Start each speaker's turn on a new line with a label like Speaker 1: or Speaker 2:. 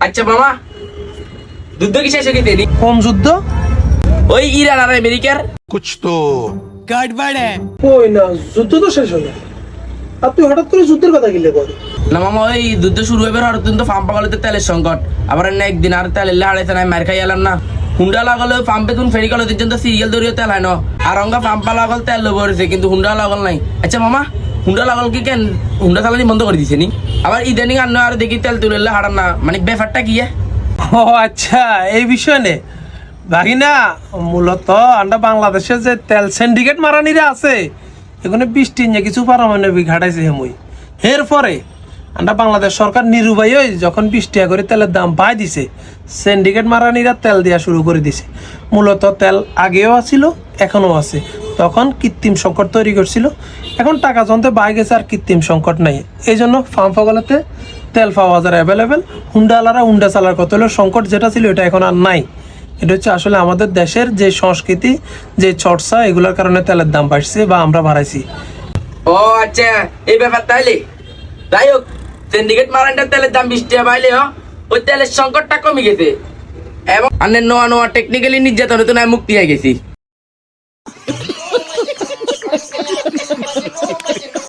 Speaker 1: আচ্ছা মামা, যুদ্ধ কি শেষ হয়ে গেছে?
Speaker 2: কোন যুদ্ধ?
Speaker 1: ওই ইরান আর আমেরিকার।
Speaker 3: कुछ तो
Speaker 2: কই না, যুদ্ধ তো শেষ হলো। আর তুই হঠাৎ করে যুদ্ধের কথা গিলে বল।
Speaker 1: না মামা, ওই যুদ্ধ শুরু হবে আর তুমি তো পাম্পা গলেতে তেলের সংকট, আবার না একদিন আর তেলের হাড়াইতে নাই, মার খাই এলাম না। হুন্ডা লাগালে পাম্পে তুমি ফেরি গলে পর্যন্ত সিরিয়াল ধরিয়ে তেল হয় না, আর অঙ্গা পাম্পা লাগল তেল লোভ হয়েছে, কিন্তু হুন্ডা লাগল নাই। আচ্ছা মামা, হুন্ডা লাগল কি কেন হুন্ডা চালানি বন্ধ করে দিছে নি? আবার ইদানিং আর আর দেখি তেল তুলে হারান না, মানে ব্যাপারটা কি?
Speaker 2: ও আচ্ছা, এই বিষয় নে ভাগিনা। মূলত আমরা বাংলাদেশে যে তেল সিন্ডিকেট মারানিরা আছে, এখানে 20টি নিয়ে কিছু পারমাণবিক ঘাটাইছে হেমুই। এরপরে আমরা বাংলাদেশ সরকার নিরুপায় যখন 20 টাকা করে তেলের দাম বাই দিছে, সিন্ডিকেট মারানিরা তেল দেওয়া শুরু করে দিছে। মূলত তেল আগেও আছিল, এখনও আছে। তখন কৃত্রিম সংকট তৈরি করছিল, এখন টাকা যন্ত্রে বাই গেছে আর কৃত্রিম সংকট নাই। এই জন্য পাম্পগুলোতে তেল পাওয়া যায় অ্যাভেলেবেল। হুন্ডাওয়ালারা হুন্ডা চালার কত হলো, সংকট যেটা ছিল এটা এখন আর নাই। এটা হচ্ছে আসলে আমাদের দেশের যে সংস্কৃতি, যে চর্চা, এগুলোর কারণে তেলের দাম বাড়ছে বা আমরা বাড়াইছি।
Speaker 1: ও আচ্ছা, এই ব্যাপার তাইলে। যাই হোক, সিন্ডিকেট মারানটার তেলের দাম 20 টাকা পাইলে ওই তেলের সংকটটা কমে গেছে এবং নোয়া টেকনিক্যালি নির্যাতন হতো না, মুক্তি হয়ে গেছি।